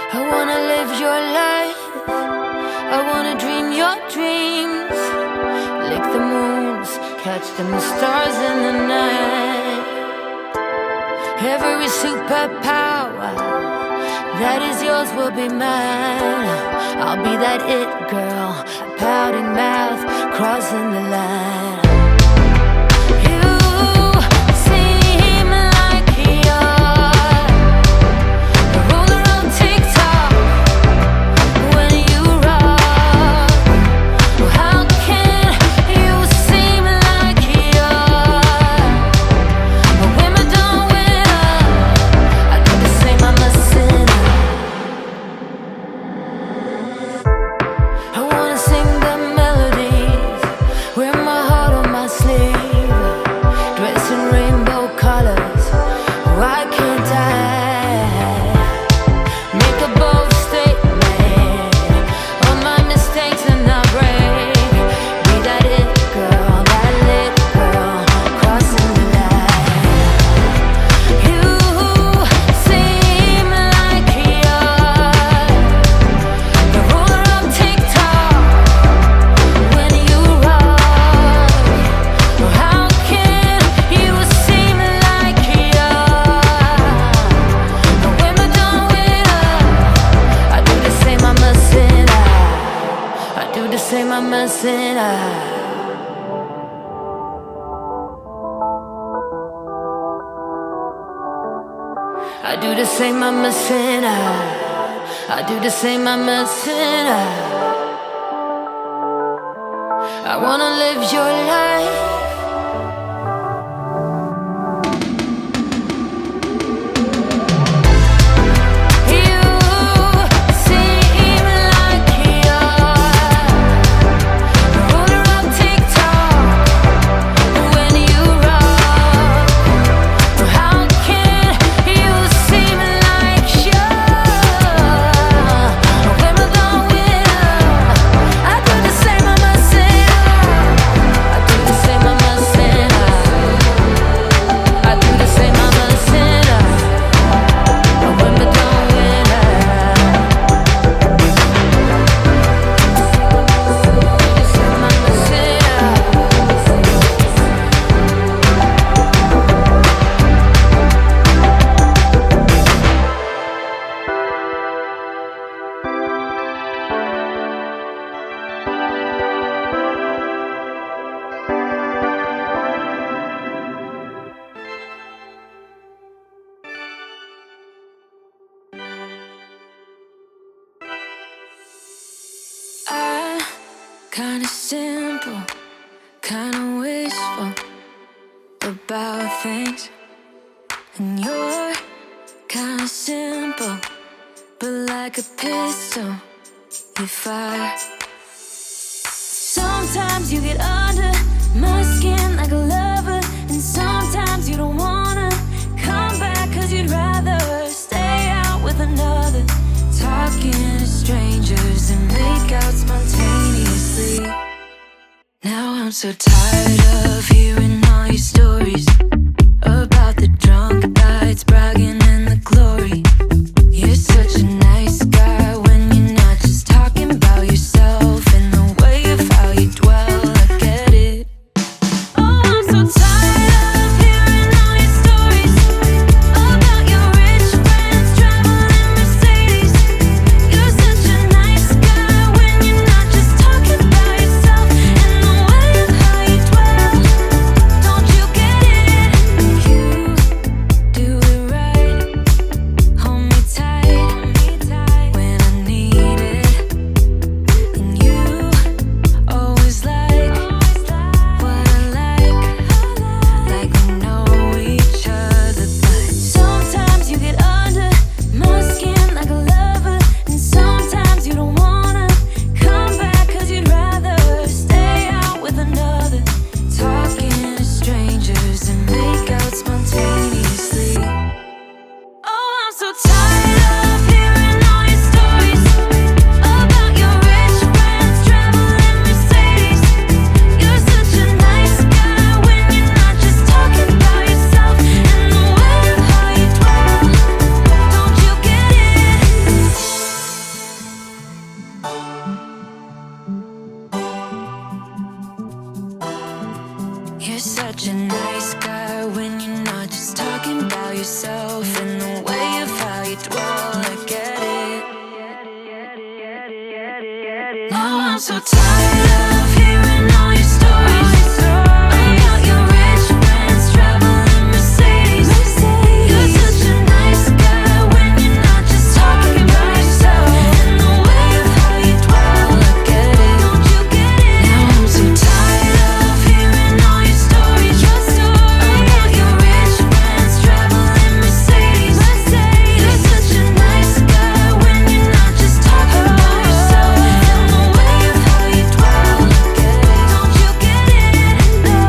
I wanna live your life, I wanna dream your dreams, lick the moons, catch them stars in the night. Every superpower that is yours will be mine. I'll be that it girl, pouting mouth, crossing the line. I do the same, I'm a sinner. I do the same, I'm a sinner. I wanna live your life. Kinda simple, kinda wishful about things. And you're kinda simple, but like a pistol, you fire. Sometimes you get under my skin like a lover, and sometimes you don't wanna come back 'cause you'd rather stay out with another. Talking to strangers and make out spontaneously. Now I'm so tired of hearing all your stories about the drunk nights, bragging in the glory. You're such a nice guy when you're not just talking about yourself and the way of how you dwell. I get it. Oh, I'm so tired of hearing all your stories about your rich friends traveling Mercedes. You're such a nice guy when you're not just talking about yourself and the way of how you dwell. Don't you get it? I'm so tired of hearing all your stories about your rich friends traveling Mercedes. You're such a nice guy when you're not just talking about yourself. And the way of how you dwell, look at it, don't you get it? Now I'm so tired of hearing all your stories about your rich friends traveling Mercedes. You're such a nice guy when you're not just talking about yourself. And the way of how you dwell, look at it, don't you get it? No.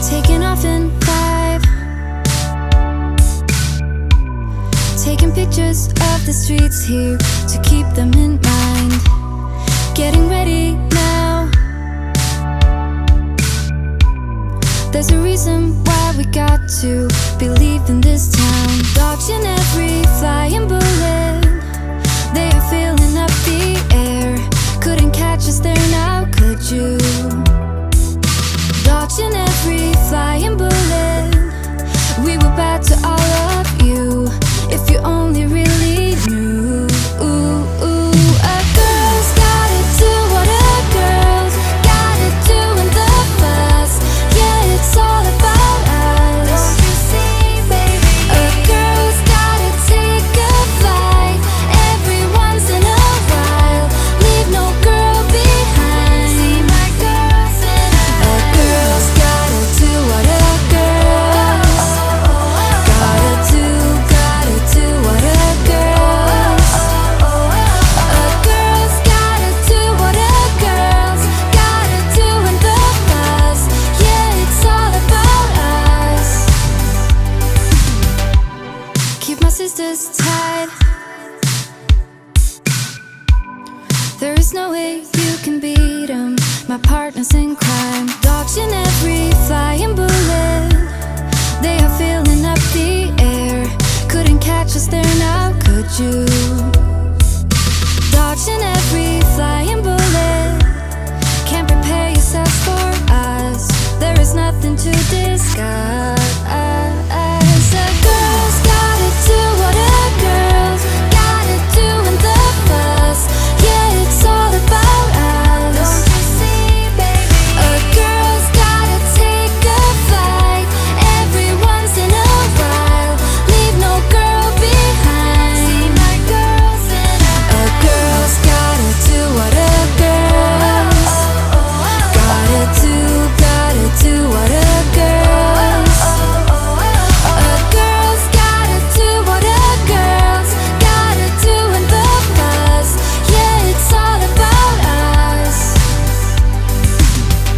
Taking off in 5, taking pictures of the streets here to keep them in mind. Getting ready now. There's a reason why we got to believe in this town. Dodging every flying bullet, they are filling up the air. Couldn't catch us there now, could you? Dodging every flying bullet, we were bad to all of you. If you only really knew. A girl's gotta do what a girl's gotta do in the fuss. Yeah, it's all about us. Don't you see, baby? A girl's gotta take a flight every once in a while. Leave no girl behind. See my girls and I. A girl's gotta do what a girl's gotta do what a girl's. A girl's gotta do what a girl's gotta do in the fuss. Yeah, it's all about us. Keep my sisters tied. There is no way you can beat 'em. My partners in crime, dodging every flying bullet. They are filling up the air. Couldn't catch us there now, could you? Dodging every flying bullet. Can't prepare yourselves for us. There is nothing to discuss. A girl's gotta do what a girl's gotta do in the fuss. Yeah, it's all about us. Don't you see, baby? A girl's gotta take a flight every once in a while. Leave no girl behind. See my girls and I. A girl's gotta do what a girl's gotta do what a girl's. A girl's gotta do what a girl's gotta do in the fuss. Yeah, it's all about us.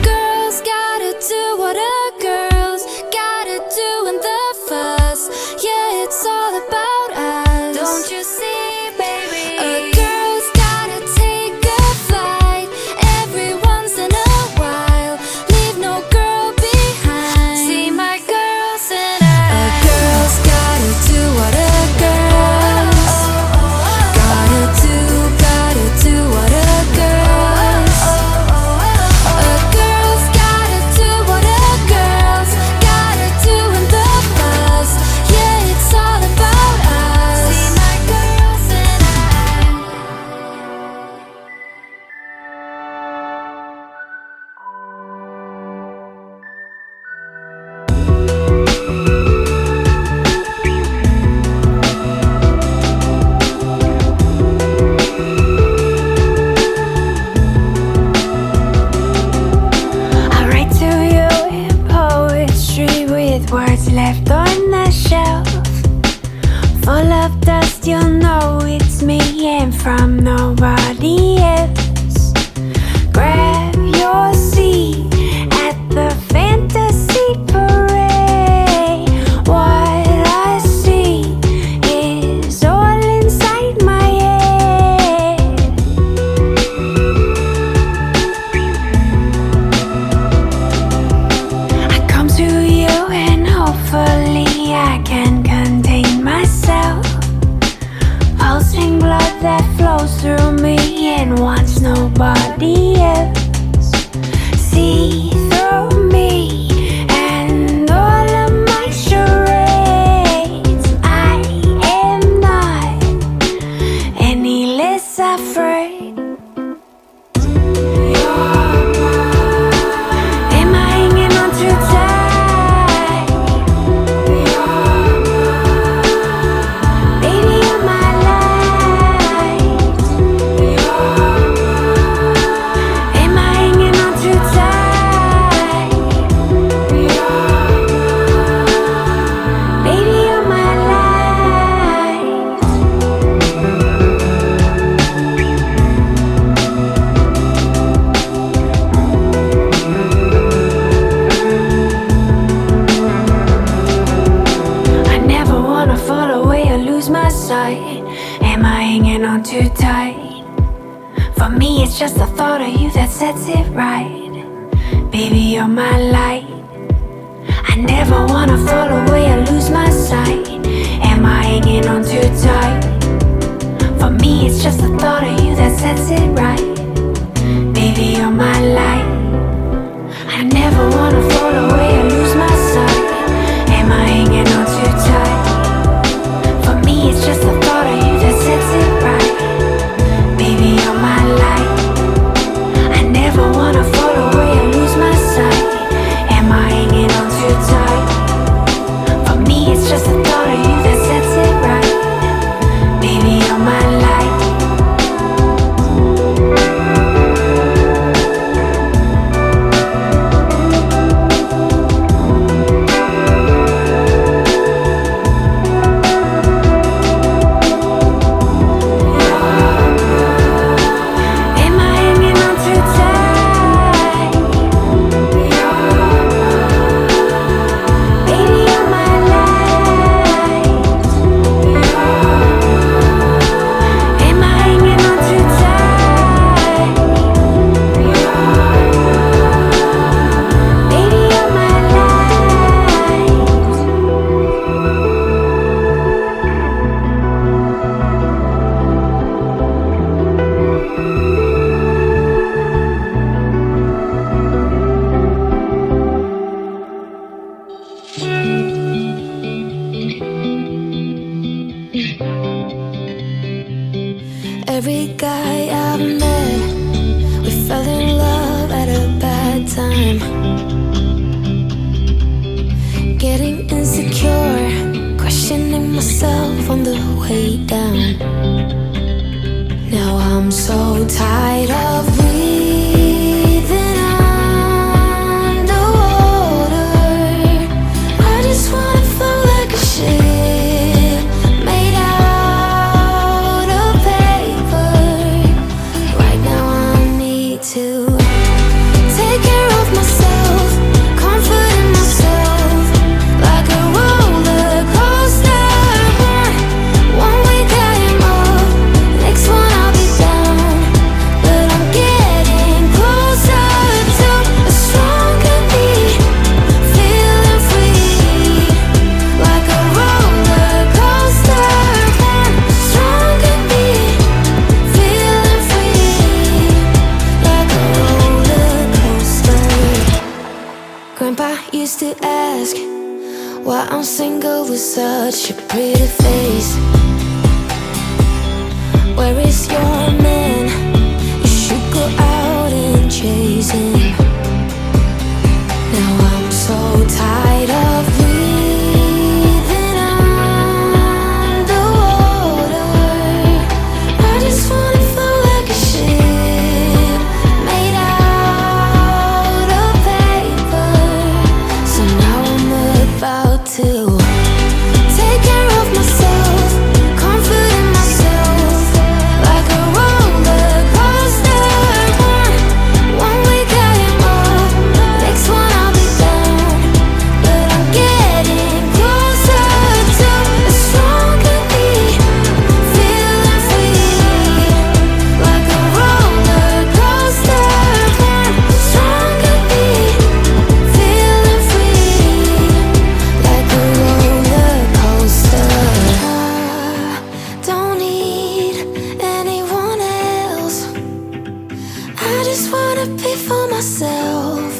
Girls gotta do what a girl's gotta do in the fuss. Yeah, it's all about us. Don't you see, baby? A girl's gotta take a flight every once in a while. Leave no girl behind. See my girls and I. A girl's gotta do what a girl's gotta do what a girl's. A girl's gotta do what a girl's gotta do in the fuss. Yeah, it's all about us. See my girls and I. I write to you in poetry with words left on the shelf. Full of dust, you'll know it's me and from nobody else. Grab your seat at the fantasy parade. What I see is all inside my head. I come to you and hopefully I can contain myself. Pulsing blood that flows through me and wants nobody else. See through me it's just the thought of you that sets it right. Baby, you're my light. I never wanna fall away or lose my sight. Am I hanging on too tight? For me, it's just the thought of you that sets it right. Baby, you're my light. I never wanna fall away or lose my sight. Am I hanging on too tight? For me, it's just the thought of you that sets it right. Baby, you're my light. I never wanna fall away or lose my sight. Am I hanging on too tight? For me, it's just the thought of you that sets it right. Baby, you're my light. Every guy I've met, we fell in love at a bad time. Getting insecure, questioning myself on the way down. Now I'm so tired of breathing underwater. I just wanna float like a ship made out of paper. Right now I need to take care of myself, comfort in myself, like a roller coaster. One week I am up, next one I'll be down. But I'm getting closer to a stronger me, feeling free, like a roller coaster. One stronger me, feeling free, like a roller coaster. Grandpa used to ask why I'm single with such a pretty face. Where is your man? You should go out and chase him. Now I'm so tired of breathing underwater. I just wanna float like a ship made out of paper. So now I'm about to take care of myself, comfort in myself, like a roller coaster. One week I am up, next one I'll be down. But I'm getting closer to a stronger me, feeling free, like a roller coaster. One stronger me, feeling free, like a roller coaster. I don't need anyone else. I just wanna be for myself.